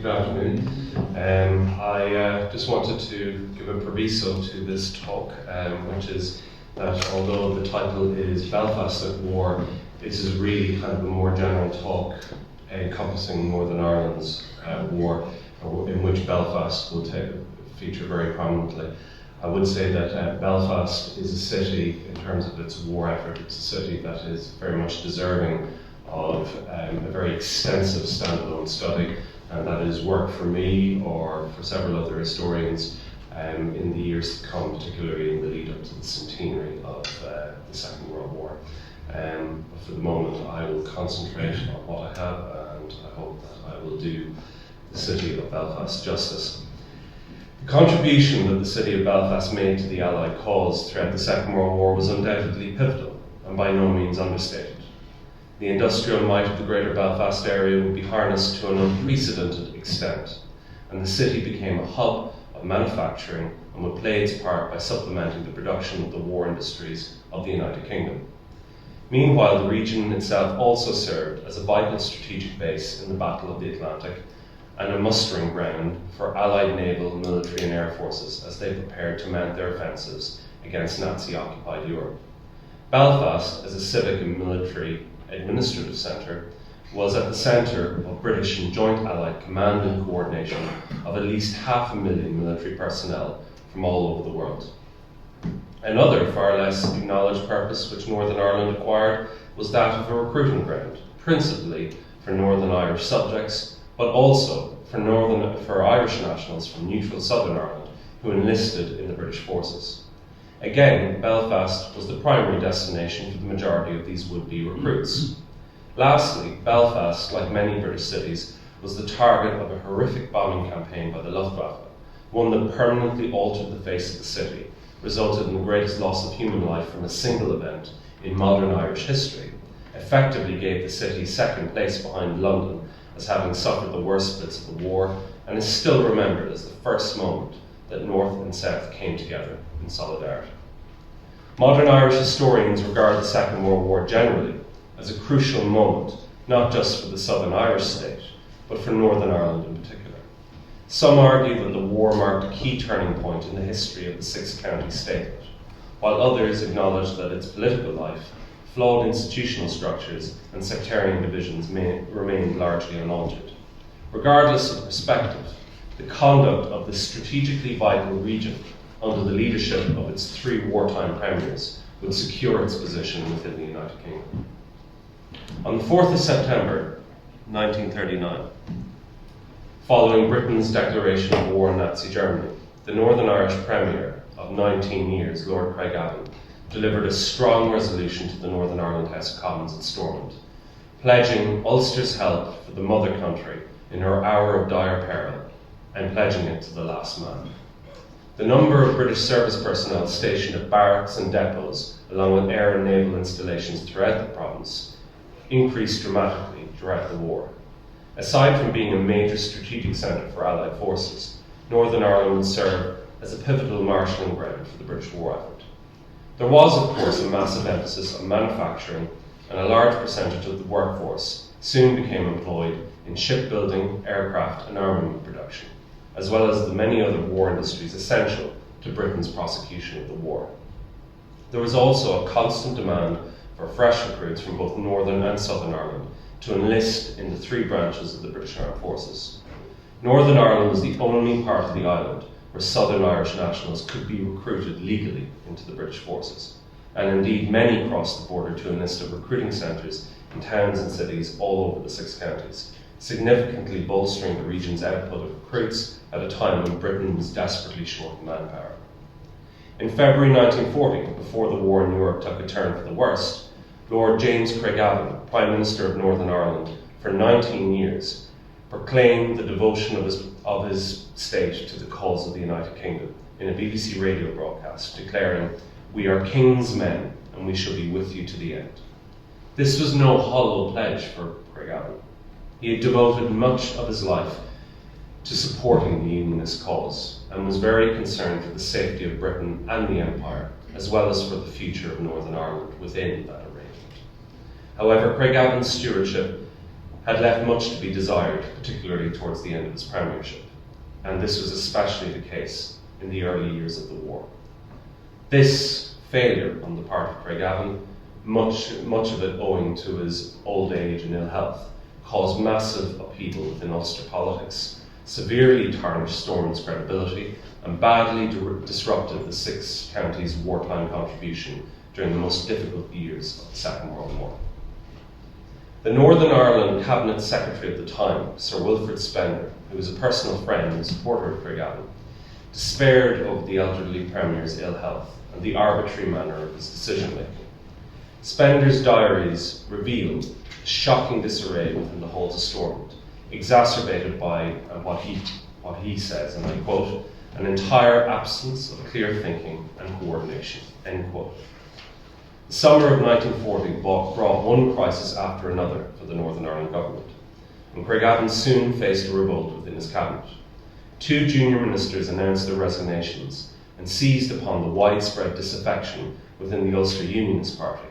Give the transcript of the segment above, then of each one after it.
Good afternoon. I just wanted to give a proviso to this talk, which is that although the title is Belfast at War, this is really kind of a more general talk encompassing Northern Ireland's war, in which Belfast will feature very prominently. I would say that Belfast is a city, in terms of its war effort, it's a city that is very much deserving of a very extensive standalone study, and that is work for me or for several other historians in the years to come, particularly in the lead up to the centenary of the Second World War. But for the moment I will concentrate on what I have, and I hope that I will do the city of Belfast justice. The contribution that the city of Belfast made to the Allied cause throughout the Second World War was undoubtedly pivotal and by no means understated. The industrial might of the greater Belfast area would be harnessed to an unprecedented extent, and the city became a hub of manufacturing and would play its part by supplementing the production of the war industries of the United Kingdom. Meanwhile, the region itself also served as a vital strategic base in the Battle of the Atlantic and a mustering ground for Allied naval, military and air forces as they prepared to mount their offensives against Nazi-occupied Europe. Belfast, as a civic and military administrative centre, was at the centre of British and joint Allied command and coordination of at least 500,000 military personnel from all over the world. Another far less acknowledged purpose which Northern Ireland acquired was that of a recruiting ground, principally for Northern Irish subjects, but also for Irish nationals from neutral Southern Ireland who enlisted in the British forces. Again, Belfast was the primary destination for the majority of these would-be recruits. Lastly, Belfast, like many British cities, was the target of a horrific bombing campaign by the Luftwaffe, one that permanently altered the face of the city, resulted in the greatest loss of human life from a single event in modern Irish history, effectively gave the city second place behind London as having suffered the worst bits of the war, and is still remembered as the first moment that North and South came together in solidarity. Modern Irish historians regard the Second World War generally as a crucial moment, not just for the Southern Irish state, but for Northern Ireland in particular. Some argue that the war marked a key turning point in the history of the six-county statehood, while others acknowledge that its political life, flawed institutional structures, and sectarian divisions remained largely unaltered. Regardless of perspective, the conduct of this strategically vital region under the leadership of its three wartime premiers would secure its position within the United Kingdom. On the 4th of September 1939, following Britain's declaration of war on Nazi Germany, the Northern Irish Premier of 19 years, Lord Craigavon, delivered a strong resolution to the Northern Ireland House of Commons at Stormont, pledging Ulster's help for the mother country in her hour of dire peril, and pledging it to the last man. The number of British service personnel stationed at barracks and depots, along with air and naval installations throughout the province, increased dramatically throughout the war. Aside from being a major strategic centre for Allied forces, Northern Ireland would serve as a pivotal marshalling ground for the British war effort. There was, of course, a massive emphasis on manufacturing, and a large percentage of the workforce soon became employed in shipbuilding, aircraft and armament production, as well as the many other war industries essential to Britain's prosecution of the war. There was also a constant demand for fresh recruits from both Northern and Southern Ireland to enlist in the three branches of the British Armed Forces. Northern Ireland was the only part of the island where Southern Irish nationals could be recruited legally into the British forces, and indeed many crossed the border to enlist at recruiting centres in towns and cities all over the six counties, significantly bolstering the region's output of recruits at a time when Britain was desperately short of manpower. In February 1940, before the war in Europe took a turn for the worst, Lord James Craigavon, Prime Minister of Northern Ireland for 19 years, proclaimed the devotion of his state to the cause of the United Kingdom in a BBC radio broadcast, declaring, "We are King's men and we shall be with you to the end." This was no hollow pledge for Craigavon. He had devoted much of his life to supporting the Unionist cause and was very concerned for the safety of Britain and the Empire, as well as for the future of Northern Ireland within that arrangement. However, Craigavon's stewardship had left much to be desired, particularly towards the end of his premiership, and this was especially the case in the early years of the war. This failure on the part of Craigavon, much of it owing to his old age and ill health, caused massive upheaval within Ulster politics, severely tarnished Stormont's credibility, and badly disrupted the six counties' wartime contribution during the most difficult years of the Second World War. The Northern Ireland Cabinet Secretary at the time, Sir Wilfrid Spender, who was a personal friend and supporter of Craigavon, despaired of the elderly Premier's ill health and the arbitrary manner of his decision-making. Spender's diaries revealed a shocking disarray within the halls of Stormont, exacerbated by what he says, and I quote, an entire absence of clear thinking and coordination, end quote. The summer of 1940 brought one crisis after another for the Northern Ireland government, and Craigavon soon faced a revolt within his cabinet. Two junior ministers announced their resignations and seized upon the widespread disaffection within the Ulster Unionist Party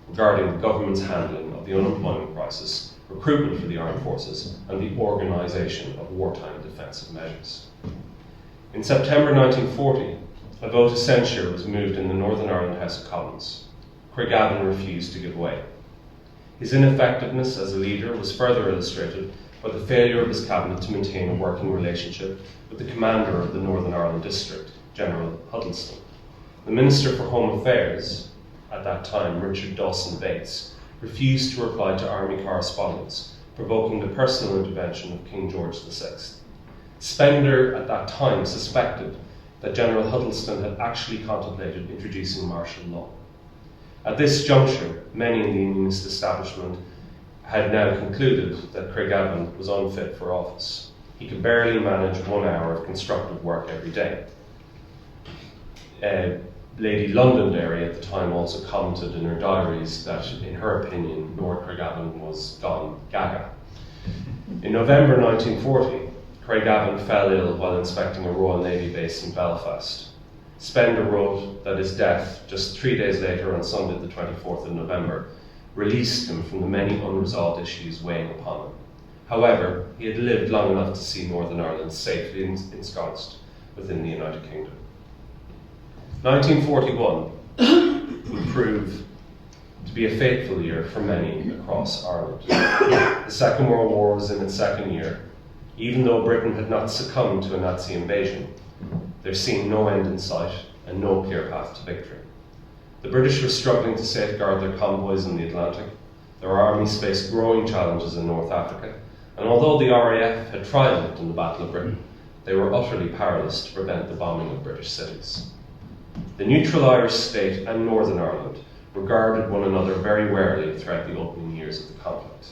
regarding the government's handling of the unemployment crisis, recruitment for the armed forces, and the organisation of wartime defensive measures. In September 1940, a vote of censure was moved in the Northern Ireland House of Commons. Craigavon refused to give way. His ineffectiveness as a leader was further illustrated by the failure of his cabinet to maintain a working relationship with the commander of the Northern Ireland District, General Huddleston. The Minister for Home Affairs, at that time Richard Dawson Bates, refused to reply to army correspondence, provoking the personal intervention of King George VI. Spender at that time suspected that General Huddleston had actually contemplated introducing martial law. At this juncture, many in the Unionist establishment had now concluded that Craigavon was unfit for office. He could barely manage 1 hour of constructive work every day. Lady Londonderry at the time also commented in her diaries that, in her opinion, Lord Craigavon was gone gaga. In November 1940, Craigavon fell ill while inspecting a Royal Navy base in Belfast. Spender wrote that his death, just 3 days later on Sunday the 24th of November, released him from the many unresolved issues weighing upon him. However, he had lived long enough to see Northern Ireland safely ensconced within the United Kingdom. 1941 would prove to be a fateful year for many across Ireland. The Second World War was in its second year. Even though Britain had not succumbed to a Nazi invasion, there seemed no end in sight and no clear path to victory. The British were struggling to safeguard their convoys in the Atlantic. Their armies faced growing challenges in North Africa, and although the RAF had triumphed in the Battle of Britain, they were utterly powerless to prevent the bombing of British cities. The neutral Irish state and Northern Ireland regarded one another very warily throughout the opening years of the conflict.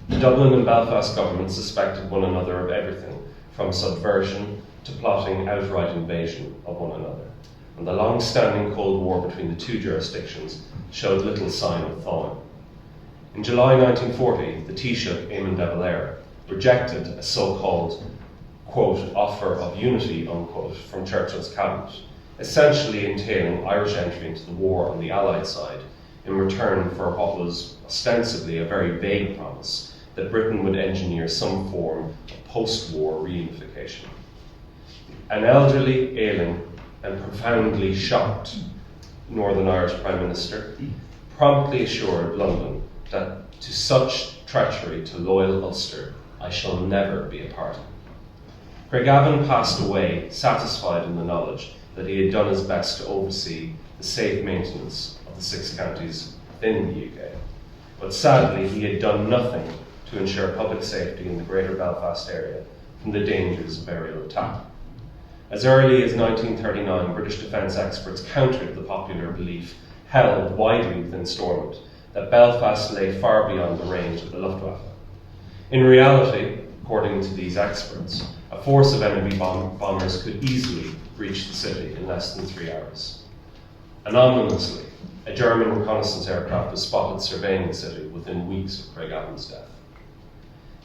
The Dublin and Belfast governments suspected one another of everything, from subversion to plotting outright invasion of one another, and the long-standing Cold War between the two jurisdictions showed little sign of thawing. In July 1940, the Taoiseach, Eamon de Valera, rejected a so-called, quote, offer of unity, unquote, from Churchill's cabinet, essentially entailing Irish entry into the war on the Allied side in return for what was ostensibly a very vague promise that Britain would engineer some form of post-war reunification. An elderly, ailing, and profoundly shocked Northern Irish Prime Minister promptly assured London that to such treachery to loyal Ulster, I shall never be a party. Craigavon passed away, satisfied in the knowledge that he had done his best to oversee the safe maintenance of the six counties within the UK. But sadly, he had done nothing to ensure public safety in the Greater Belfast area from the dangers of aerial attack. As early as 1939, British defence experts countered the popular belief held widely within Stormont that Belfast lay far beyond the range of the Luftwaffe. In reality, according to these experts, a force of enemy bombers could easily reach the city in less than 3 hours. Anonymously, a German reconnaissance aircraft was spotted surveying the city within weeks of Craigavon's death.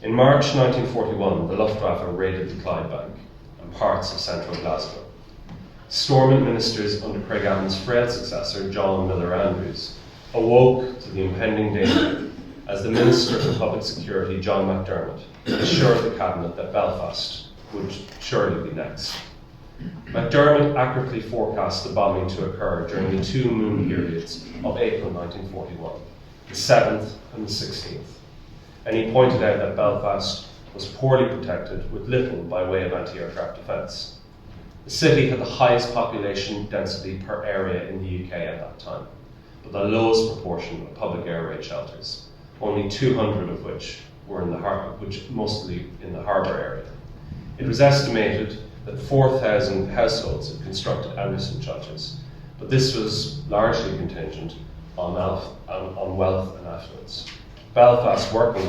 In March 1941, the Luftwaffe raided the Clydebank and parts of central Glasgow. Stormont ministers under Craigavon's frail successor, John Miller Andrews, awoke to the impending danger as the Minister for Public Security, John McDermott, assured the Cabinet that Belfast would surely be next. McDermott accurately forecast the bombing to occur during the two moon periods of April 1941, the 7th and the 16th, and he pointed out that Belfast was poorly protected with little by way of anti-aircraft defence. The city had the highest population density per area in the UK at that time, but the lowest proportion of public air raid shelters, only 200 of which were in the harbour, mostly in the harbour area. It was estimated that 4,000 households had constructed Anderson shelters, but this was largely contingent on wealth and affluence. Belfast's working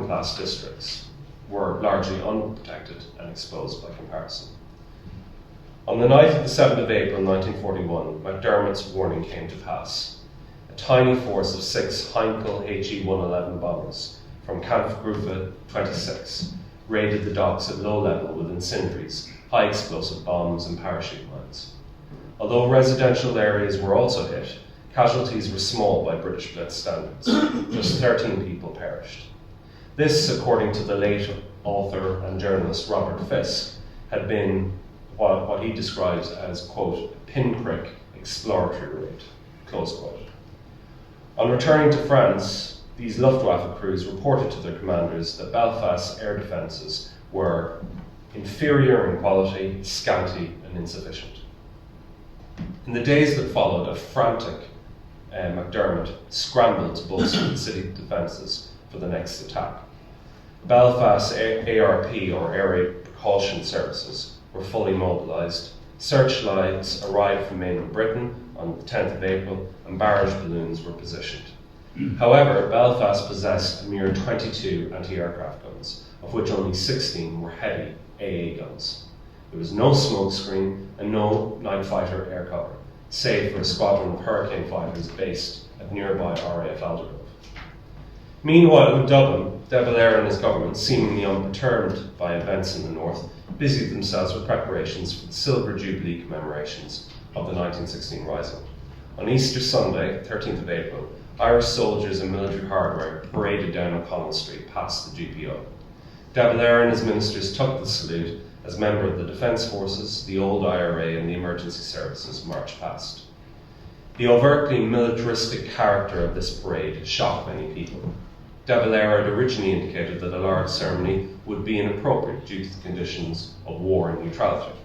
class districts were largely unprotected and exposed by comparison. On the night of the 7th of April 1941, McDermott's warning came to pass. A tiny force of 6 Heinkel HE-111 bombers from Kampfgruppe 26 raided the docks at low level with incendiaries, high explosive bombs and parachute mines. Although residential areas were also hit, casualties were small by British Blitz standards. Just 13 people perished. This, according to the late author and journalist Robert Fisk, had been what he describes as, quote, a pinprick exploratory raid, close quote. On returning to France, these Luftwaffe crews reported to their commanders that Belfast's air defences were inferior in quality, scanty and insufficient. In the days that followed, a frantic McDermott scrambled to bolster the city defences for the next attack. Belfast's ARP, or Air Raid Precaution Services, were fully mobilised. Searchlights arrived from mainland Britain on the 10th of April, and barrage balloons were positioned. However, Belfast possessed a mere 22 anti-aircraft guns, of which only 16 were heavy AA guns. There was no smoke screen and no night fighter air cover, save for a squadron of Hurricane fighters based at nearby RAF Aldergrove. Meanwhile, in Dublin, De Valera and his government, seemingly unperturbed by events in the north, busied themselves with preparations for the Silver Jubilee commemorations of the 1916 Rising. On Easter Sunday, 13th of April, Irish soldiers and military hardware paraded down O'Connell Street past the GPO. De Valera and his ministers took the salute as member of the Defence Forces, the old IRA and the emergency services marched past. The overtly militaristic character of this parade shocked many people. De Valera had originally indicated that a large ceremony would be inappropriate due to the conditions of war and neutrality,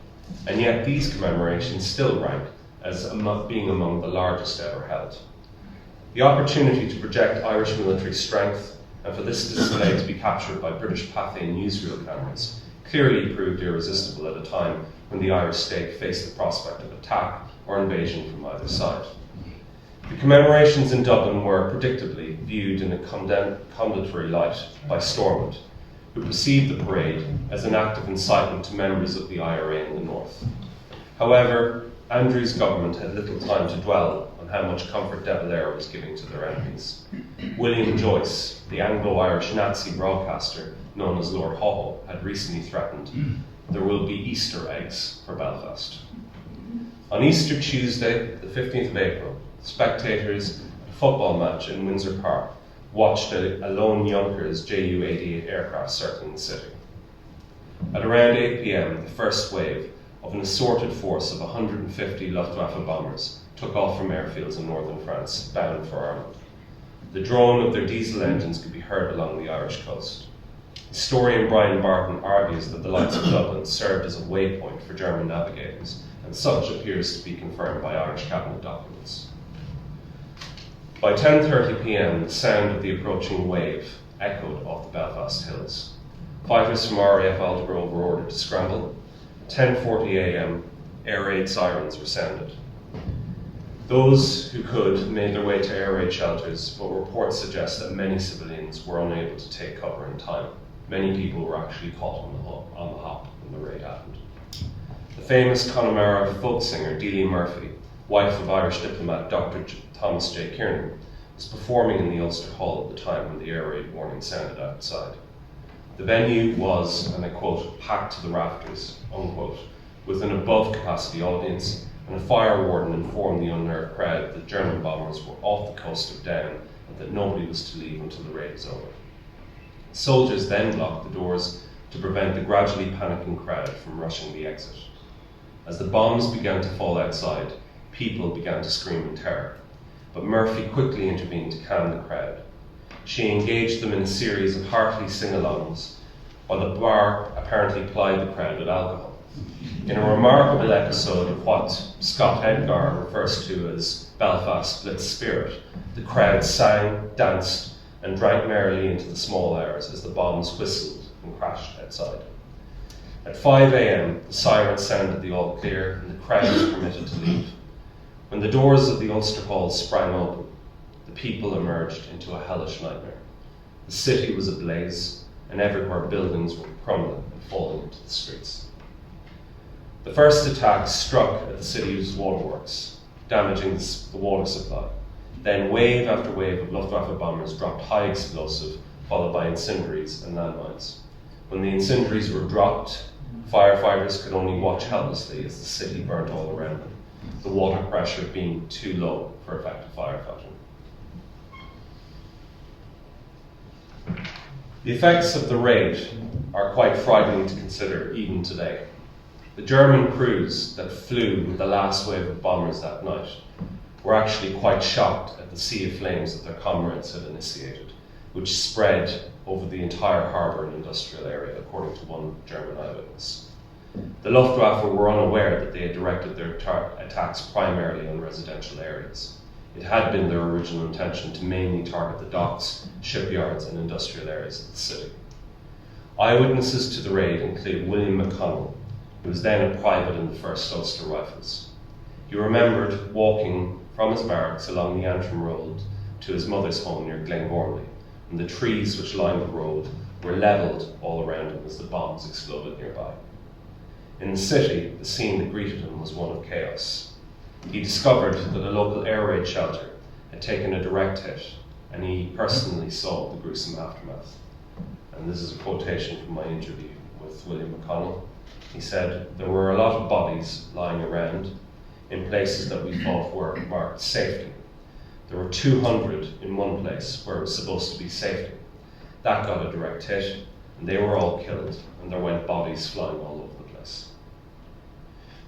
and yet these commemorations still rank as being among the largest ever held. The opportunity to project Irish military strength and for this display to be captured by British Pathé newsreel cameras clearly proved irresistible at a time when the Irish state faced the prospect of attack or invasion from either side. The commemorations in Dublin were predictably viewed in a condemnatory light by Stormont, who perceived the parade as an act of incitement to members of the IRA in the north. However, Andrew's government had little time to dwell on how much comfort De Valera was giving to their enemies. William Joyce, the Anglo-Irish Nazi broadcaster known as Lord Howe, had recently threatened there will be Easter eggs for Belfast. On Easter Tuesday, the 15th of April, spectators at a football match in Windsor Park watched a lone Junkers Ju-88 aircraft circling the city. At around 8 p.m, the first wave of an assorted force of 150 Luftwaffe bombers took off from airfields in northern France, bound for Ireland. The drone of their diesel engines could be heard along the Irish coast. Historian Brian Barton argues that the lights of Dublin served as a waypoint for German navigators, and such appears to be confirmed by Irish cabinet documents. By 10:30 p.m, the sound of the approaching wave echoed off the Belfast hills. Fighters from RAF Aldergrove were ordered to scramble. At 10:40 a.m, air raid sirens were sounded. Those who could made their way to air raid shelters, but reports suggest that many civilians were unable to take cover in time. Many people were actually caught on the hop when the raid happened. The famous Connemara folk singer Delia Murphy, wife of Irish diplomat Dr. Thomas J. Kiernan, was performing in the Ulster Hall at the time when the air raid warning sounded outside. The venue was, and I quote, packed to the rafters, unquote, with an above-capacity audience and a fire warden informed the unnerved crowd that German bombers were off the coast of Down and that nobody was to leave until the raid was over. Soldiers then blocked the doors to prevent the gradually panicking crowd from rushing the exit. As the bombs began to fall outside, people began to scream in terror, but Murphy quickly intervened to calm the crowd. She engaged them in a series of hearty sing-alongs, while the bar apparently plied the crowd with alcohol. In a remarkable episode of what Scott Edgar refers to as Belfast Blitz spirit, the crowd sang, danced, and drank merrily into the small hours as the bombs whistled and crashed outside. At 5 a.m, the siren sounded the all clear and the crowd was permitted to leave. When the doors of the Ulster Hall sprang open, the people emerged into a hellish nightmare. The city was ablaze, and everywhere buildings were crumbling and falling into the streets. The first attack struck at the city's waterworks, damaging the water supply. Then wave after wave of Luftwaffe bombers dropped high explosive, followed by incendiaries and landmines. When the incendiaries were dropped, firefighters could only watch helplessly as the city burnt all around them, the water pressure being too low for effective firefighting. The effects of the raid are quite frightening to consider even today. The German crews that flew with the last wave of bombers that night were actually quite shocked at the sea of flames that their comrades had initiated, which spread over the entire harbour and industrial area, according to one German eyewitness. The Luftwaffe were unaware that they had directed their attacks primarily on residential areas. It had been their original intention to mainly target the docks, shipyards and industrial areas of the city. Eyewitnesses to the raid include William McConnell, who was then a private in the 1st Ulster Rifles. He remembered walking from his barracks along the Antrim Road to his mother's home near Glengormley, and the trees which lined the road were levelled all around him as the bombs exploded nearby. In the city, the scene that greeted him was one of chaos. He discovered that a local air raid shelter had taken a direct hit, and he personally saw the gruesome aftermath. And this is a quotation from my interview with William McConnell. He said, "There were a lot of bodies lying around in places that we thought were marked safety. There were 200 in one place where it was supposed to be safety. That got a direct hit, and they were all killed, and there went bodies flying all over the place."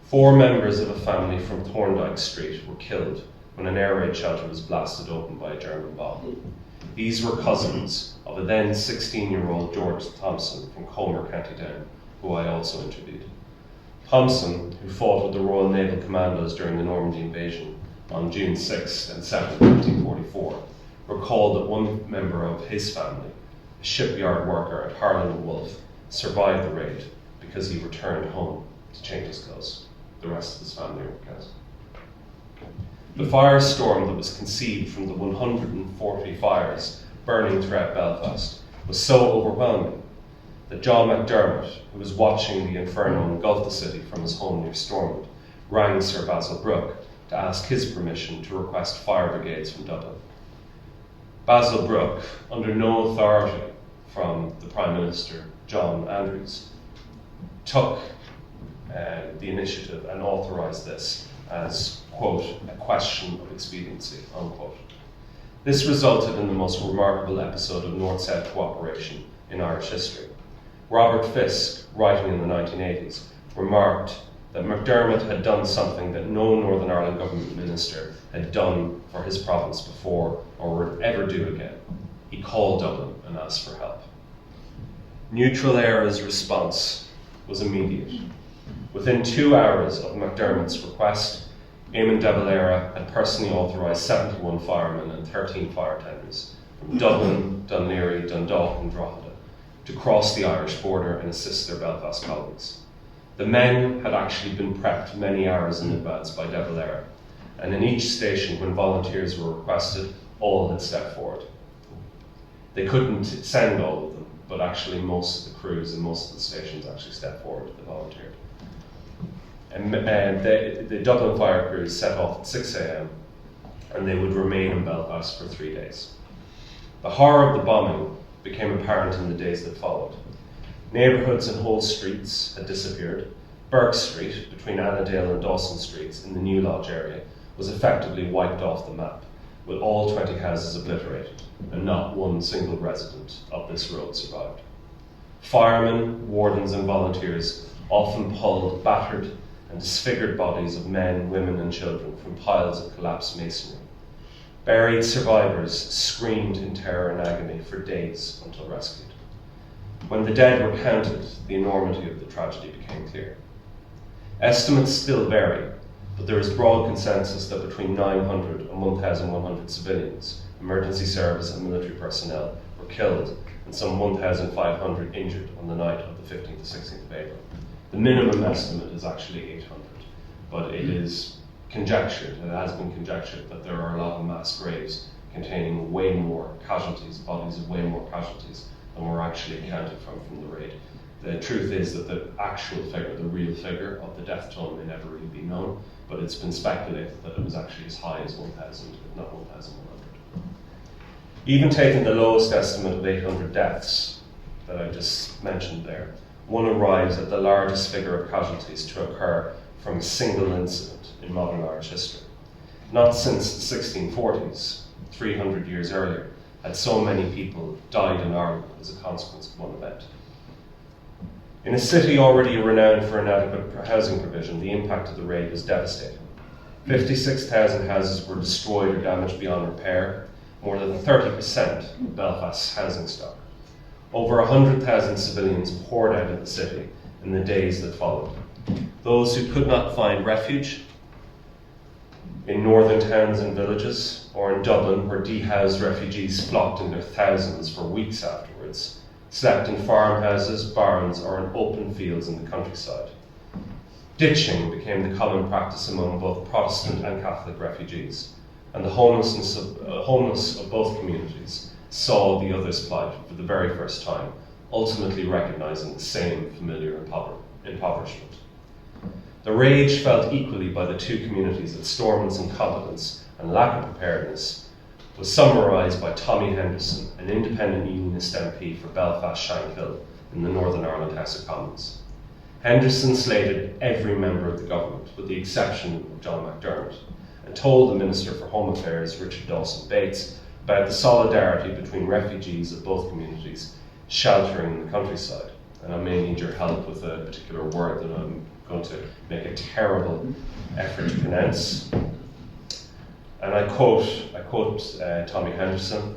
4 members of a family from Thorndike Street were killed when an air raid shelter was blasted open by a German bomb. These were cousins of a then 16-year-old George Thompson from Comer, County Down, who I also interviewed. Thompson, who fought with the Royal Naval Commandos during the Normandy invasion on June 6th and 7th, 1944, recalled that one member of his family, a shipyard worker at Harland and Wolff, survived the raid because he returned home to change his clothes. The rest of his family were killed. The firestorm that was conceived from the 140 fires burning throughout Belfast was so overwhelming that John McDermott, who was watching the inferno engulf the city from his home near Stormont, rang Sir Basil Brooke to ask his permission to request fire brigades from Dublin. Basil Brooke, under no authority from the Prime Minister, John Andrews, took the initiative and authorised this as, quote, "a question of expediency," unquote. This resulted in the most remarkable episode of North-South cooperation in Irish history. Robert Fisk, writing in the 1980s, remarked that McDermott had done something that no Northern Ireland government minister had done for his province before or would ever do again. He called Dublin and asked for help. Neutral Air's response was immediate. Within 2 hours of McDermott's request, Eamon de Valera had personally authorised 71 firemen and 13 fire tenders from Dublin, Dunleary, Dundalk and Drogheda to cross the Irish border and assist their Belfast colleagues. The men had actually been prepped many hours in advance by de Valera, and in each station when volunteers were requested, all had stepped forward. They couldn't send all of them, but actually most of the crews and most of the stations actually stepped forward and volunteered. And the Dublin fire crews set off at 6 a.m. and they would remain in Belfast for 3 days. The horror of the bombing became apparent in the days that followed. Neighbourhoods and whole streets had disappeared. Burke Street, between Annandale and Dawson Streets in the New Lodge area, was effectively wiped off the map, with all 20 houses obliterated, and not one single resident of this road survived. Firemen, wardens and volunteers often pulled battered and disfigured bodies of men, women and children from piles of collapsed masonry. Buried survivors screamed in terror and agony for days until rescued. When the dead were counted, the enormity of the tragedy became clear. Estimates still vary, but there is broad consensus that between 900 and 1,100 civilians, emergency service and military personnel were killed and some 1,500 injured on the night of the 15th to 16th of April. The minimum estimate is actually 800, but it is conjectured, and it has been conjectured, that there are a lot of mass graves containing way more casualties, bodies of way more casualties than were actually accounted from the raid. The truth is that the actual figure, the real figure of the death toll may never really be known, but it's been speculated that it was actually as high as 1,000, if not 1,100. Even taking the lowest estimate of 800 deaths that I just mentioned there, one arrives at the largest figure of casualties to occur from a single incident in modern Irish history. Not since the 1640s, 300 years earlier, had so many people died in Ireland as a consequence of one event. In a city already renowned for inadequate housing provision, the impact of the raid was devastating. 56,000 houses were destroyed or damaged beyond repair, more than 30% of Belfast's housing stock. Over 100,000 civilians poured out of the city in the days that followed. Those who could not find refuge in northern towns and villages, or in Dublin, where dehoused refugees flocked in their thousands for weeks afterwards, slept in farmhouses, barns, or in open fields in the countryside. Ditching became the common practice among both Protestant and Catholic refugees, and the homeless of both communities saw the other's plight for the very first time, ultimately recognising the same familiar impoverishment. The rage felt equally by the two communities that Stormont's incompetence and lack of preparedness was summarised by Tommy Henderson, an independent unionist MP for Belfast Shankill in the Northern Ireland House of Commons. Henderson slated every member of the government, with the exception of John McDermott, and told the Minister for Home Affairs, Richard Dawson Bates, about the solidarity between refugees of both communities sheltering in the countryside. And I may need your help with a particular word that I'm going to make a terrible effort to pronounce. And I quote Tommy Henderson: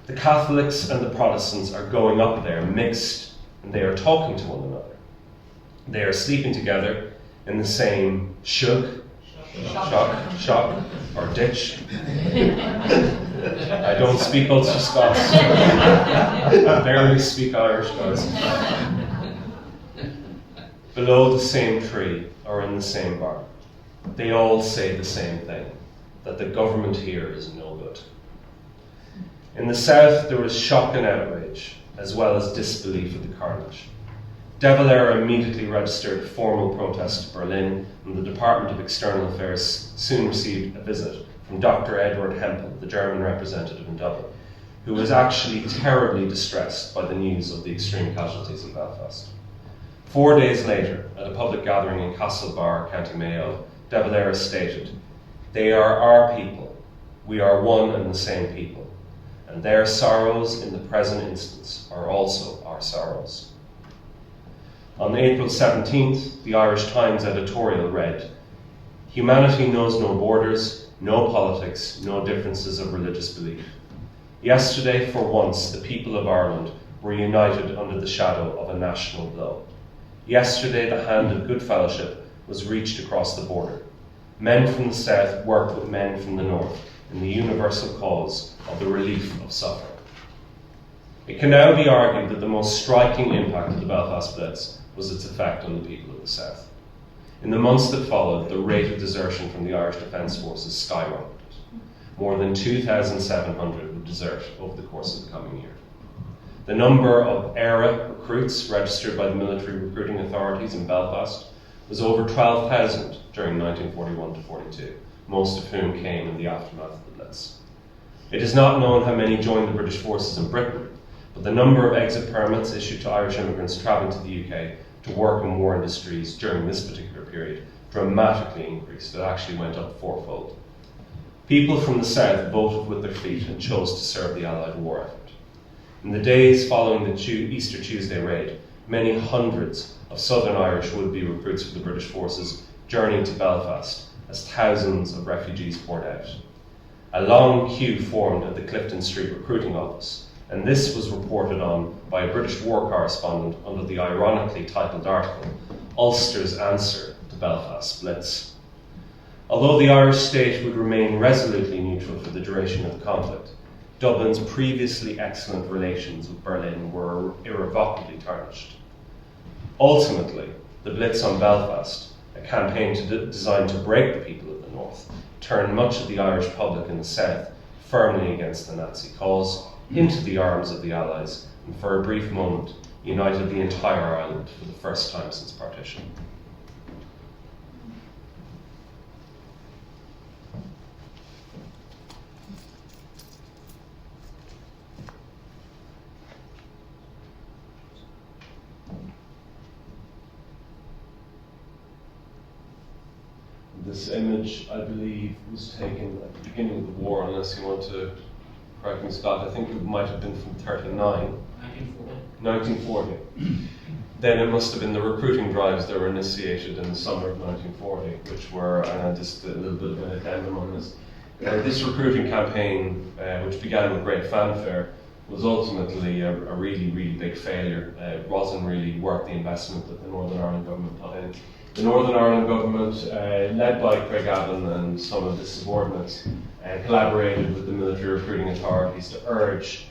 "The Catholics and the Protestants are going up there mixed, and they are talking to one another. They are sleeping together in the same shug, shock, or ditch." I don't speak Ulster Scots. I barely speak Irish, guys. Below the same tree or in the same barn, they all say the same thing, that the government here is no good. In the south, there was shock and outrage, as well as disbelief at the carnage. De Valera immediately registered formal protest to Berlin, and the Department of External Affairs soon received a visit from Dr. Edward Hempel, the German representative in Dublin, who was actually terribly distressed by the news of the extreme casualties in Belfast. 4 days later, at a public gathering in Castlebar, County Mayo, De Valera stated, "They are our people. We are one and the same people. And their sorrows in the present instance are also our sorrows." On April 17th, the Irish Times editorial read, "Humanity knows no borders, no politics, no differences of religious belief. Yesterday, for once, the people of Ireland were united under the shadow of a national blow. Yesterday, the hand of good fellowship was reached across the border. Men from the south worked with men from the north in the universal cause of the relief of suffering." It can now be argued that the most striking impact of the Belfast Blitz was its effect on the people of the south. In the months that followed, the rate of desertion from the Irish Defence Forces skyrocketed. More than 2,700 would desert over the course of the coming year. The number of ERA recruits registered by the military recruiting authorities in Belfast was over 12,000 during 1941 to 42, most of whom came in the aftermath of the Blitz. It is not known how many joined the British forces in Britain, but the number of exit permits issued to Irish immigrants travelling to the UK to work in war industries during this particular period dramatically increased. It actually went up fourfold. People from the south voted with their feet and chose to serve the Allied war effort. In the days following the Easter Tuesday raid, many hundreds of Southern Irish would-be recruits for the British forces journeyed to Belfast as thousands of refugees poured out. A long queue formed at the Clifton Street recruiting office, and this was reported on by a British war correspondent under the ironically titled article, Ulster's Answer to Belfast Blitz. Although the Irish state would remain resolutely neutral for the duration of the conflict, Dublin's previously excellent relations with Berlin were irrevocably tarnished. Ultimately, the Blitz on Belfast, a campaign designed to break the people of the north, turned much of the Irish public in the south firmly against the Nazi cause, into the arms of the Allies, and for a brief moment united the entire island for the first time since partition. This image, I believe, was taken at the beginning of the war, unless you want to correct me, Scott. I think it might have been from 1939. 1940. Then it must have been the recruiting drives that were initiated in the summer of 1940, which were, just a little bit of an addendum on this. This recruiting campaign, which began with great fanfare, was ultimately a really, really big failure. It wasn't really worth the investment that the Northern Ireland government put in. The Northern Ireland government, led by Craig Avon and some of his subordinates, collaborated with the military recruiting authorities to urge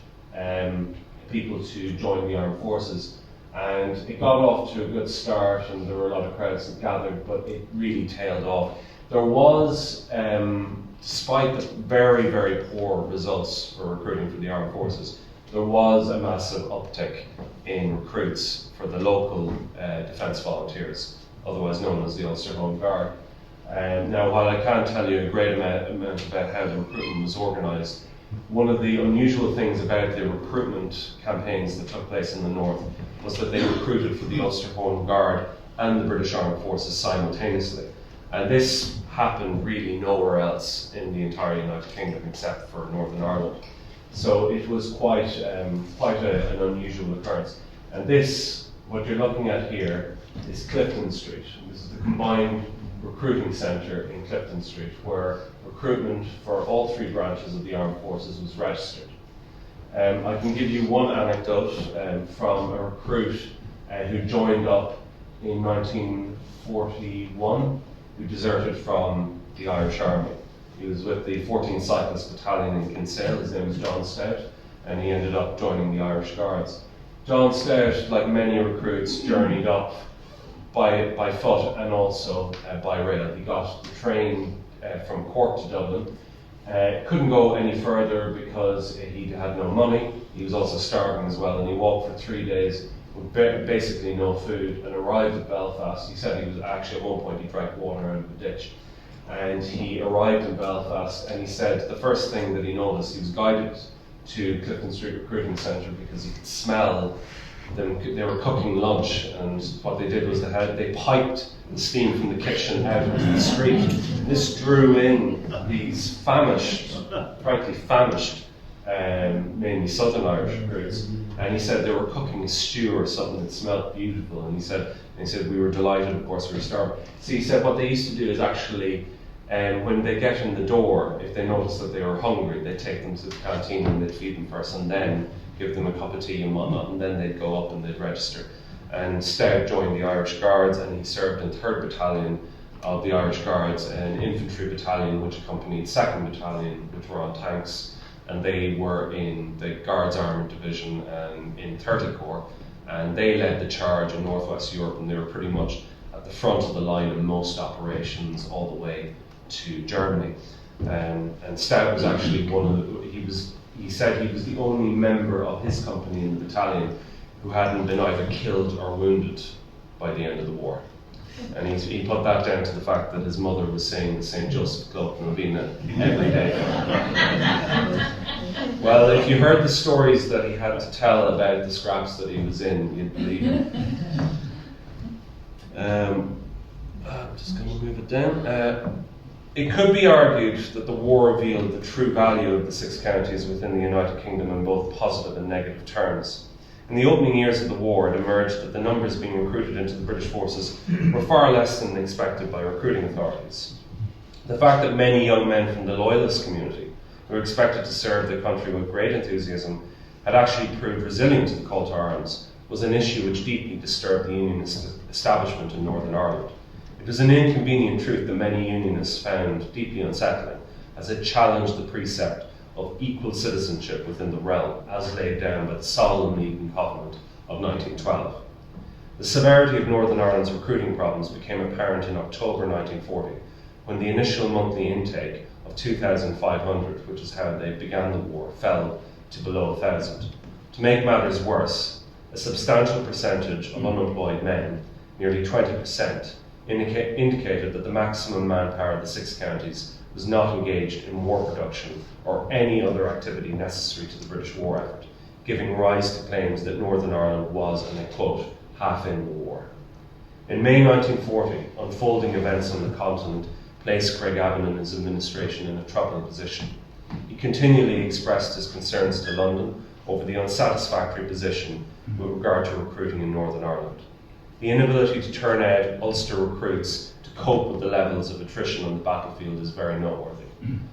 people to join the armed forces. And it got off to a good start, and there were a lot of crowds that gathered, but it really tailed off. There was, despite the very, very poor results for recruiting for the armed forces, there was a massive uptick in recruits for the local defence volunteers, otherwise known as the Ulster Home Guard. Now, while I can't tell you a great amount about how the recruitment was organised, one of the unusual things about the recruitment campaigns that took place in the north was that they recruited for the Ulster Home Guard and the British Armed Forces simultaneously. And this happened really nowhere else in the entire United Kingdom except for Northern Ireland. So it was quite an unusual occurrence. And this, what you're looking at here, is Clifton Street. This is the combined recruiting centre in Clifton Street, where recruitment for all three branches of the armed forces was registered. I can give you one anecdote from a recruit who joined up in 1941, who deserted from the Irish Army. He was with the 14th Cyclist Battalion in Kinsale. His name was John Stout, and he ended up joining the Irish Guards. John Stout, like many recruits, journeyed up by foot and also by rail. He got the train from Cork to Dublin. Couldn't go any further because he had no money. He was also starving as well, and he walked for 3 days with basically no food and arrived at Belfast. He said he was actually, at one point, he drank water out of a ditch. And he arrived in Belfast, and he said the first thing that he noticed, he was guided to Clifton Street Recruiting Centre because he could smell them. They were cooking lunch, and what they did was they piped the steam from the kitchen out into the street. This drew in these frankly famished, mainly Southern Irish recruits. And he said they were cooking a stew or something that smelled beautiful. And he said we were delighted, of course we were starving. So he said what they used to do is actually, when they get in the door, if they noticed that they were hungry, they'd take them to the canteen and they'd feed them first, and then give them a cup of tea and whatnot, and then they'd go up and they'd register. And Stout joined the Irish Guards, and he served in 3rd Battalion of the Irish Guards, an infantry battalion which accompanied 2nd Battalion, which were on tanks, and they were in the Guards Armoured Division and in 30 Corps, and they led the charge in Northwest Europe, and they were pretty much at the front of the line in most operations all the way to Germany. And Stout was actually he said he was the only member of his company in the battalion who hadn't been either killed or wounded by the end of the war. And he put that down to the fact that his mother was saying the St. Joseph Club Novena every day. Well, if you heard the stories that he had to tell about the scraps that he was in, you'd believe it. I'm just going to move it down. It could be argued that the war revealed the true value of the 6 counties within the United Kingdom in both positive and negative terms. In the opening years of the war, it emerged that the numbers being recruited into the British forces were far less than expected by recruiting authorities. The fact that many young men from the Loyalist community, who were expected to serve the country with great enthusiasm, had actually proved resilient to the call to arms was an issue which deeply disturbed the Unionist establishment in Northern Ireland. It was an inconvenient truth that many Unionists found deeply unsettling, as it challenged the precept of equal citizenship within the realm, as laid down by the Solemn League and Covenant of 1912. The severity of Northern Ireland's recruiting problems became apparent in October 1940, when the initial monthly intake of 2,500, which is how they began the war, fell to below 1,000. To make matters worse, a substantial percentage of unemployed men, nearly 20%, indicated that the maximum manpower of the 6 counties was not engaged in war production or any other activity necessary to the British war effort, giving rise to claims that Northern Ireland was, and I quote, half in the war. In May 1940, unfolding events on the continent placed Craigavon and his administration in a troubling position. He continually expressed his concerns to London over the unsatisfactory position with regard to recruiting in Northern Ireland. The inability to turn out Ulster recruits to cope with the levels of attrition on the battlefield is very noteworthy.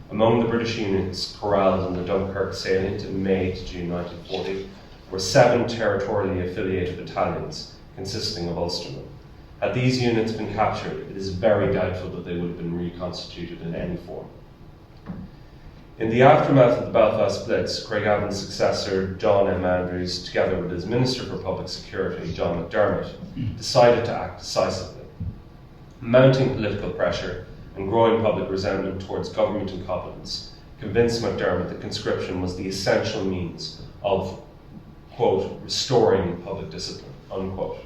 Among the British units corralled in the Dunkirk salient in May to June 1940 were 7 territorially affiliated battalions consisting of Ulstermen. Had these units been captured, it is very doubtful that they would have been reconstituted in any form. In the aftermath of the Belfast Blitz, Craigavon's successor, John M. Andrews, together with his Minister for Public Security, John McDermott, decided to act decisively. Mounting political pressure and growing public resentment towards government incompetence convinced McDermott that conscription was the essential means of, quote, restoring public discipline, unquote.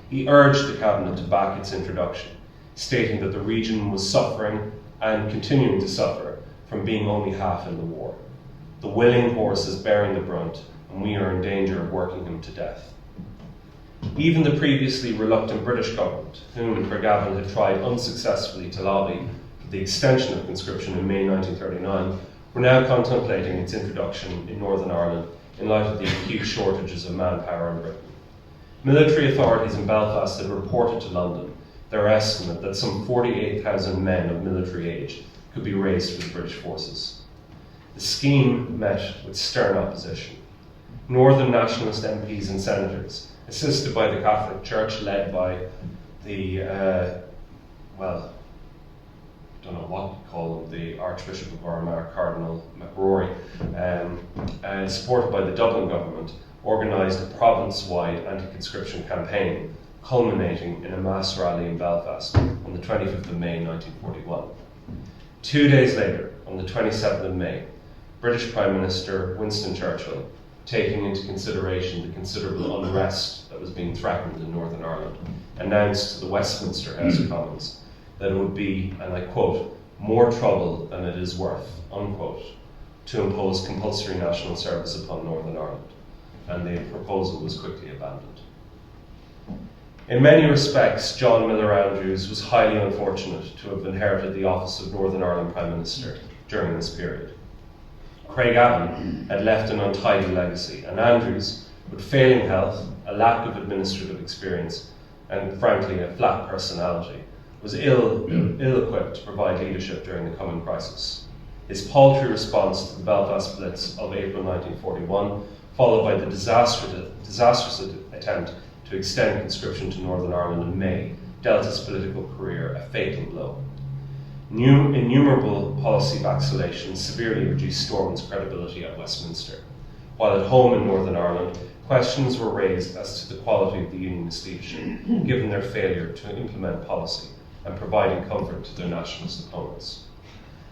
He urged the Cabinet to back its introduction, stating that the region was suffering and continuing to suffer from being only half in the war. The willing horse is bearing the brunt, and we are in danger of working him to death. Even the previously reluctant British government, whom Craigavon had tried unsuccessfully to lobby for the extension of conscription in May 1939, were now contemplating its introduction in Northern Ireland in light of the acute shortages of manpower in Britain. Military authorities in Belfast had reported to London their estimate that some 48,000 men of military age could be raised for the British forces. The scheme met with stern opposition. Northern nationalist MPs and senators, assisted by the Catholic Church, led by the, I don't know what to call him, the Archbishop of Armagh, Cardinal McRory, and supported by the Dublin government, organised a province-wide anti-conscription campaign, culminating in a mass rally in Belfast on the 25th of May 1941. 2 days later, on the 27th of May, British Prime Minister Winston Churchill, taking into consideration the considerable unrest that was being threatened in Northern Ireland, announced to the Westminster House of Commons that it would be, and I quote, more trouble than it is worth, unquote, to impose compulsory national service upon Northern Ireland, and the proposal was quickly abandoned. In many respects, John Miller Andrews was highly unfortunate to have inherited the office of Northern Ireland Prime Minister during this period. Craigavon had left an untidy legacy, and Andrews, with failing health, a lack of administrative experience, and frankly a flat personality, was ill-equipped to provide leadership during the coming crisis. His paltry response to the Belfast Blitz of April 1941, followed by the disastrous attempt to extend conscription to Northern Ireland in May, dealt his political career a fatal blow. Innumerable policy vacillations severely reduced Stormont's credibility at Westminster, while at home in Northern Ireland, questions were raised as to the quality of the Unionist leadership, given their failure to implement policy and providing comfort to their nationalist opponents.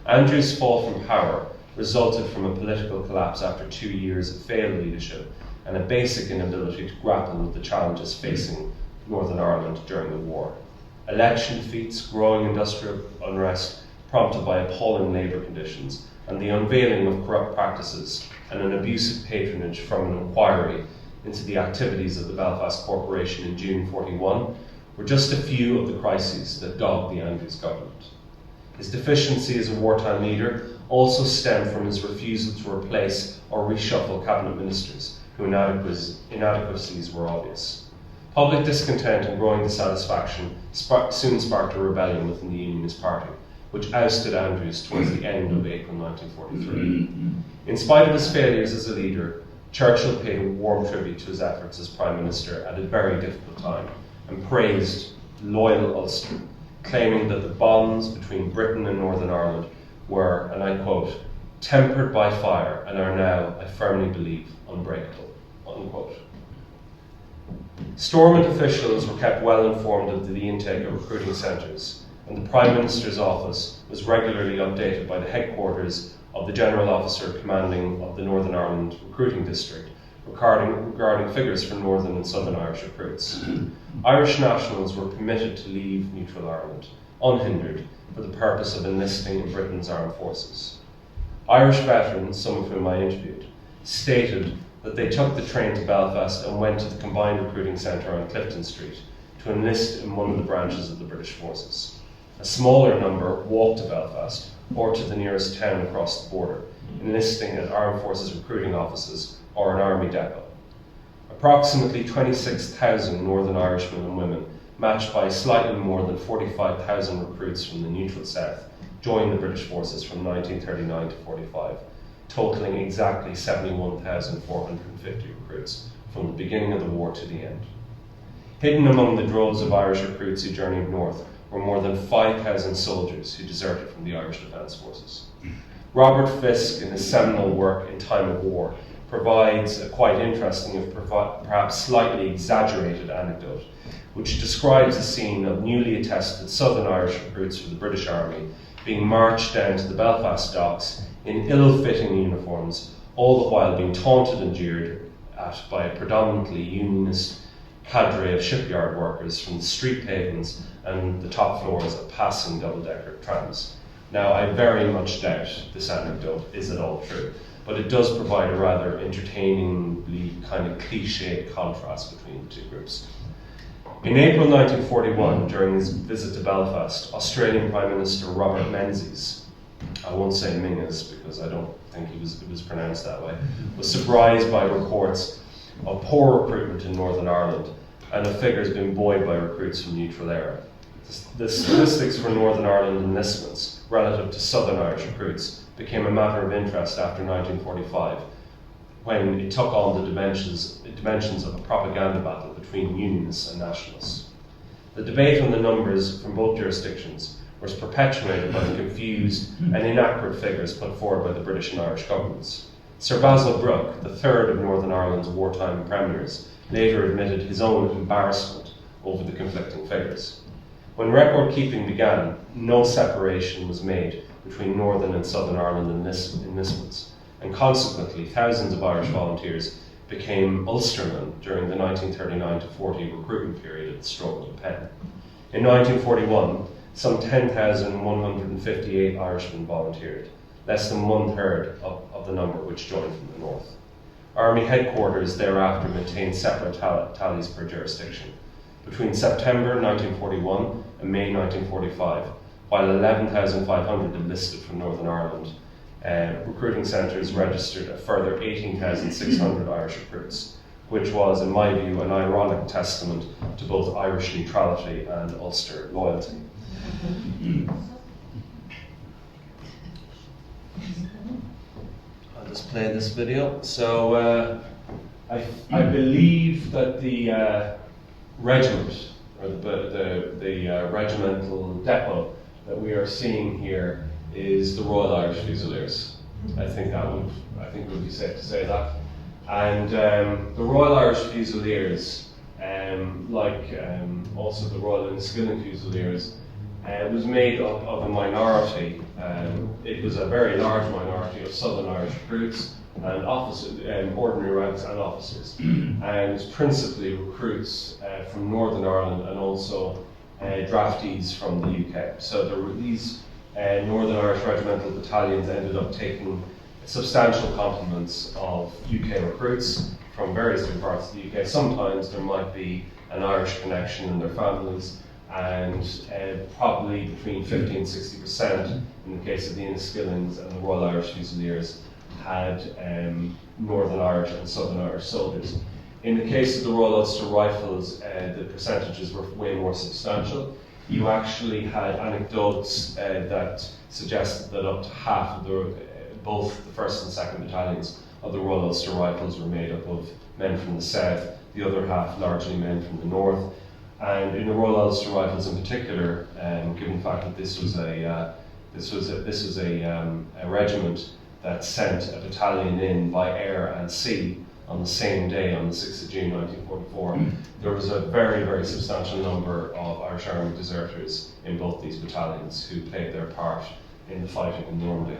Andrews' fall from power resulted from a political collapse after 2 years of failed leadership and a basic inability to grapple with the challenges facing Northern Ireland during the war. Election defeats, growing industrial unrest prompted by appalling labour conditions, and the unveiling of corrupt practices and an abusive patronage from an inquiry into the activities of the Belfast Corporation in June 1941 were just a few of the crises that dogged the Andrews government. His deficiency as a wartime leader also stemmed from his refusal to replace or reshuffle cabinet ministers whose inadequacies were obvious. Public discontent and growing dissatisfaction soon sparked a rebellion within the Unionist Party, which ousted Andrews towards the end of April 1943. In spite of his failures as a leader, Churchill paid a warm tribute to his efforts as Prime Minister at a very difficult time and praised loyal Ulster, claiming that the bonds between Britain and Northern Ireland were, and I quote, tempered by fire and are now, I firmly believe, unbreakable, unquote. Stormont officials were kept well informed of the intake of recruiting centres, and the Prime Minister's office was regularly updated by the headquarters of the General Officer Commanding of the Northern Ireland Recruiting District regarding figures for Northern and Southern Irish recruits. Irish nationals were permitted to leave neutral Ireland, unhindered, for the purpose of enlisting in Britain's armed forces. Irish veterans, some of whom I interviewed, stated that they took the train to Belfast and went to the combined recruiting centre on Clifton Street to enlist in one of the branches of the British forces. A smaller number walked to Belfast or to the nearest town across the border, enlisting at armed forces recruiting offices or an army depot. Approximately 26,000 Northern Irishmen and women, matched by slightly more than 45,000 recruits from the neutral south, joined the British forces from 1939 to 45, totaling exactly 71,450 recruits from the beginning of the war to the end. Hidden among the droves of Irish recruits who journeyed north were more than 5,000 soldiers who deserted from the Irish Defence Forces. Robert Fisk, in his seminal work In Time of War, provides a quite interesting, if perhaps slightly exaggerated anecdote, which describes a scene of newly attested Southern Irish recruits for the British Army being marched down to the Belfast docks in ill-fitting uniforms, all the while being taunted and jeered at by a predominantly Unionist cadre of shipyard workers from the street pavements and the top floors of passing double-decker trams. Now, I very much doubt this anecdote is at all true, but it does provide a rather entertainingly kind of cliched contrast between the two groups. In April 1941, during his visit to Belfast, Australian Prime Minister Robert Menzies, I won't say Mingus because I don't think it was pronounced that way, was surprised by reports of poor recruitment in Northern Ireland and of figures being buoyed by recruits from neutral area. The statistics for Northern Ireland enlistments relative to Southern Irish recruits became a matter of interest after 1945, when it took on the dimensions of a propaganda battle between Unionists and Nationalists. The debate on the numbers from both jurisdictions was perpetuated by the confused and inaccurate figures put forward by the British and Irish governments. Sir Basil Brooke, the third of Northern Ireland's wartime premiers, later admitted his own embarrassment over the conflicting figures. When record keeping began, no separation was made between Northern and Southern Ireland enlistments, and consequently thousands of Irish volunteers became Ulstermen during the 1939 to 40 recruitment period at the stroke of the pen. In 1941, some 10,158 Irishmen volunteered, less than one-third of the number which joined from the north. Army headquarters thereafter maintained separate tallies per jurisdiction. Between September 1941 and May 1945, while 11,500 enlisted from Northern Ireland, recruiting centres registered a further 18,600 Irish recruits, which was, in my view, an ironic testament to both Irish neutrality and Ulster loyalty. I'll just play this video. So I believe that the regiment, or the regimental depot that we are seeing here is the Royal Irish Fusiliers. I think it would be safe to say that. And the Royal Irish Fusiliers, also the Royal Enniskillen Fusiliers, was made up of a minority. It was a very large minority of Southern Irish recruits and officers, ordinary ranks and officers, and principally recruits from Northern Ireland and also draftees from the UK. So these Northern Irish regimental battalions ended up taking substantial complements of UK recruits from various different parts of the UK. Sometimes there might be an Irish connection in their families, and probably between 50 and 60% in the case of the Enniskillens and the Royal Irish Fusiliers had Northern Irish and Southern Irish soldiers. In the case of the Royal Ulster Rifles, the percentages were way more substantial. You actually had anecdotes that suggested that up to half of both the 1st and 2nd battalions of the Royal Ulster Rifles were made up of men from the south, the other half largely men from the north. And in the Royal Ulster Rifles in particular, given the fact that this was a regiment that sent a battalion in by air and sea on the same day, on the 6th of June 1944, there was a very, very substantial number of Irish Army deserters in both these battalions who played their part in the fighting in Normandy.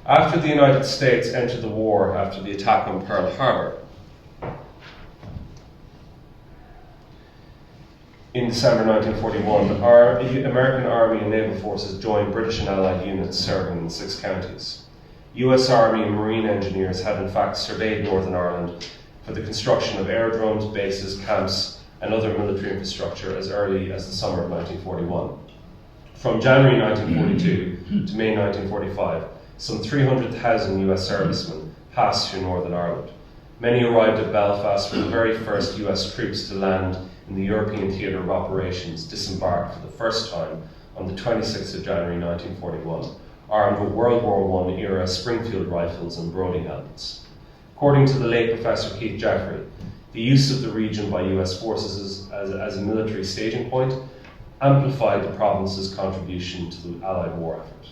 After the United States entered the war after the attack on Pearl Harbor, in December 1941, our American Army and Naval forces joined British and Allied units serving in 6 counties. US Army and Marine engineers had in fact surveyed Northern Ireland for the construction of aerodromes, bases, camps, and other military infrastructure as early as the summer of 1941. From January 1942 to May 1945, some 300,000 US servicemen passed through Northern Ireland. Many arrived at Belfast where the very first US troops to land in the European theatre of operations disembarked for the first time on the 26th of January 1941, armed with World War I era Springfield rifles and Brodie helmets. According to the late Professor Keith Jeffrey, the use of the region by US forces as a military staging point amplified the province's contribution to the Allied war effort.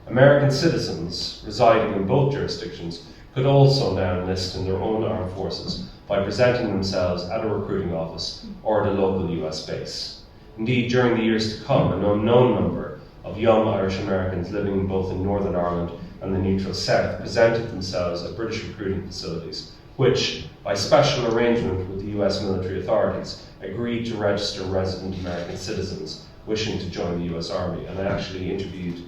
American citizens residing in both jurisdictions could also now enlist in their own armed forces by presenting themselves at a recruiting office or at a local US base. Indeed, during the years to come, an unknown number of young Irish Americans living both in Northern Ireland and the neutral South presented themselves at British recruiting facilities, which, by special arrangement with the US military authorities, agreed to register resident American citizens wishing to join the US Army. And I actually interviewed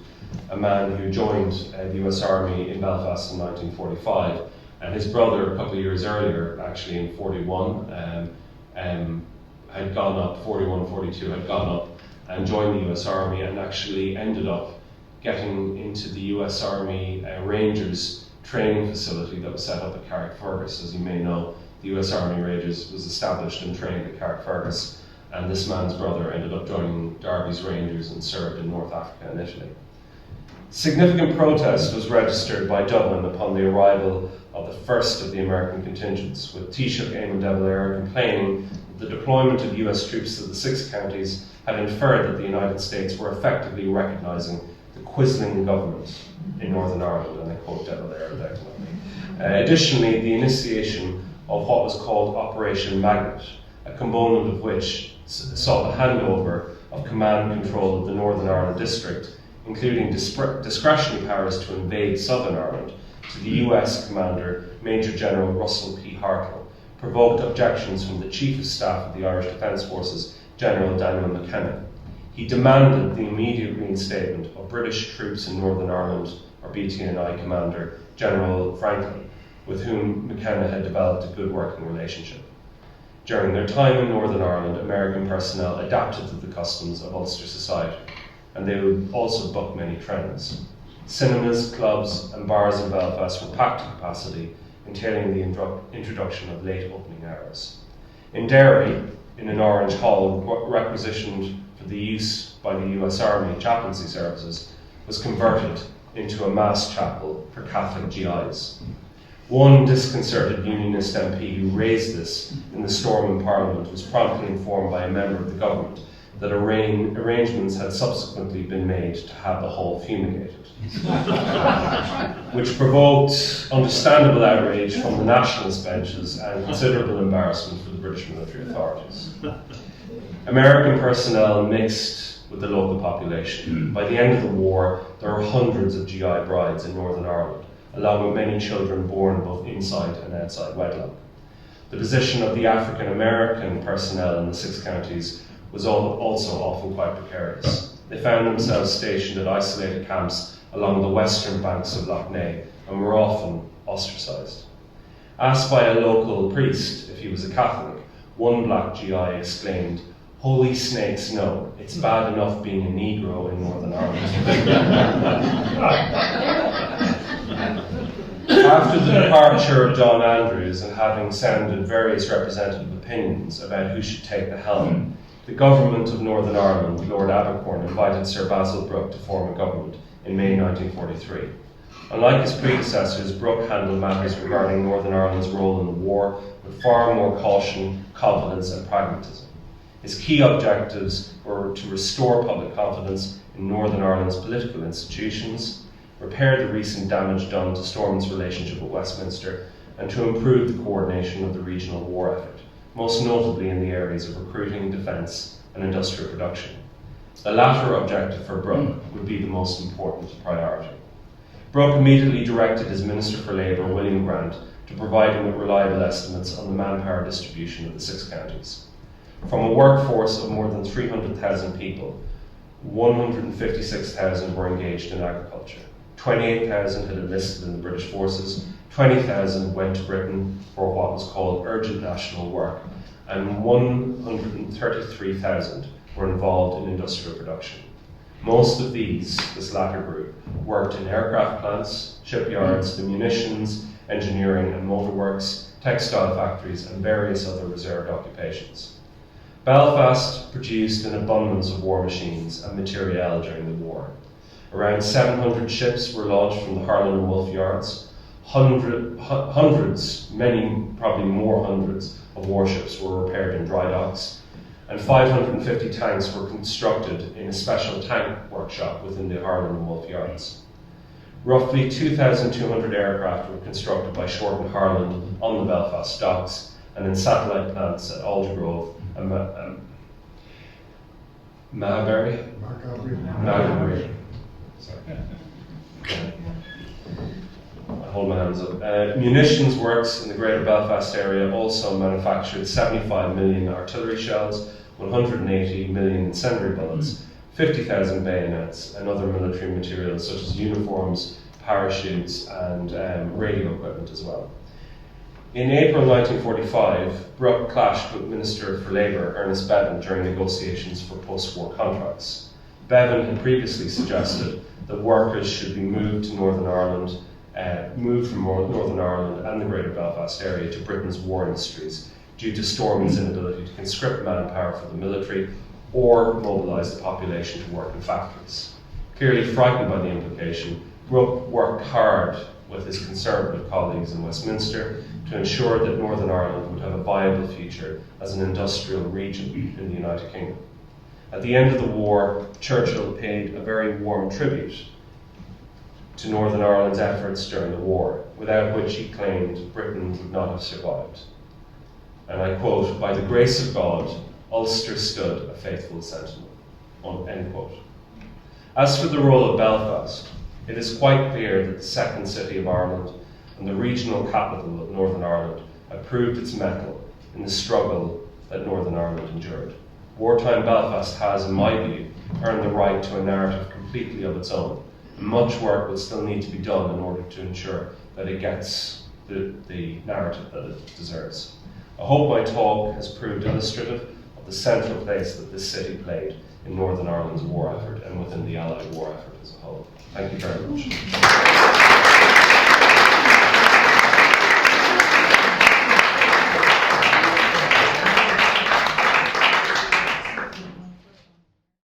a man who joined the US Army in Belfast in 1945, and his brother a couple of years earlier, actually in 41, had gone up, 41, 42, had gone up and joined the US Army and actually ended up getting into the US Army Rangers training facility that was set up at Carrickfergus. As you may know, the US Army Rangers was established and trained at Carrickfergus, and this man's brother ended up joining Derby's Rangers and served in North Africa and Italy. Significant protest was registered by Dublin upon the arrival of the first of the American contingents, with Taoiseach Eamon de Valera complaining that the deployment of US troops to the 6 counties had inferred that the United States were effectively recognising the Quisling government in Northern Ireland, and I quote de Valera there. Additionally, the initiation of what was called Operation Magnet, a component of which saw the handover of command and control of the Northern Ireland district, including discretionary powers to invade Southern Ireland, to the US commander, Major General Russell P. Hartnell, provoked objections from the Chief of Staff of the Irish Defence Forces, General Daniel McKenna. He demanded the immediate reinstatement of British troops in Northern Ireland, or BTNI Commander, General Franklin, with whom McKenna had developed a good working relationship. During their time in Northern Ireland, American personnel adapted to the customs of Ulster society, and they would also buck many trends. Cinemas, clubs, and bars in Belfast were packed to capacity, entailing the introduction of late opening hours. In Derry, in an Orange Hall requisitioned for the use by the US Army chaplaincy services, was converted into a mass chapel for Catholic GIs. One disconcerted Unionist MP who raised this in the storm in Parliament was promptly informed by a member of the government that arrangements had subsequently been made to have the hall fumigated, which provoked understandable outrage from the nationalist benches and considerable embarrassment for the British military authorities. American personnel mixed with the local population. By the end of the war, there were hundreds of GI brides in Northern Ireland, along with many children born both inside and outside wedlock. The position of the African American personnel in the 6 counties was also often quite precarious. They found themselves stationed at isolated camps along the western banks of Lough Neagh and were often ostracised. Asked by a local priest if he was a Catholic, one black GI exclaimed, "Holy snakes, no, it's bad enough being a Negro in Northern Ireland." After the departure of John Andrews and having sounded various representative opinions about who should take the helm, the government of Northern Ireland, Lord Abercorn, invited Sir Basil Brooke to form a government in May 1943. Unlike his predecessors, Brooke handled matters regarding Northern Ireland's role in the war with far more caution, confidence and pragmatism. His key objectives were to restore public confidence in Northern Ireland's political institutions, repair the recent damage done to Stormont's relationship with Westminster, and to improve the coordination of the regional war effort, most notably in the areas of recruiting, defence and industrial production. The latter objective for Brooke would be the most important priority. Brooke immediately directed his Minister for Labour, William Grant, to provide him with reliable estimates on the manpower distribution of the 6 counties. From a workforce of more than 300,000 people, 156,000 were engaged in agriculture. 28,000 had enlisted in the British forces, 20,000 went to Britain for what was called urgent national work, and 133,000 were involved in industrial production. Most of this latter group, worked in aircraft plants, shipyards, the munitions, engineering and motorworks, textile factories and various other reserved occupations. Belfast produced an abundance of war machines and materiel during the war. Around 700 ships were launched from the Harland and Wolff yards. Hundreds, many, probably more hundreds, of warships were repaired in dry docks, and 550 tanks were constructed in a special tank workshop within the Harland and Wolff yards. Roughly 2,200 aircraft were constructed by Short and Harland on the Belfast docks and in satellite plants at Aldergrove and Margabury. Sorry. I hold my hands up. Munitions works in the Greater Belfast area also manufactured 75 million artillery shells, 180 million incendiary bullets, 50,000 bayonets, and other military materials such as uniforms, parachutes, and radio equipment as well. In April 1945, Brooke clashed with Minister for Labour Ernest Bevan during negotiations for post-war contracts. Bevan had previously suggested that workers should be moved to Northern Ireland, moved from Northern Ireland and the Greater Belfast area to Britain's war industries due to Stormont's inability to conscript manpower for the military or mobilise the population to work in factories. Clearly frightened by the implication, Brooke worked hard with his Conservative colleagues in Westminster to ensure that Northern Ireland would have a viable future as an industrial region in the United Kingdom. At the end of the war, Churchill paid a very warm tribute to Northern Ireland's efforts during the war, without which he claimed Britain would not have survived. And I quote, "By the grace of God, Ulster stood a faithful sentinel," end quote. As for the role of Belfast, it is quite clear that the second city of Ireland and the regional capital of Northern Ireland have proved its mettle in the struggle that Northern Ireland endured. Wartime Belfast has, in my view, earned the right to a narrative completely of its own, and much work will still need to be done in order to ensure that it gets the narrative that it deserves. I hope my talk has proved illustrative of the central place that this city played in Northern Ireland's war effort and within the Allied war effort as a whole. Thank you very much.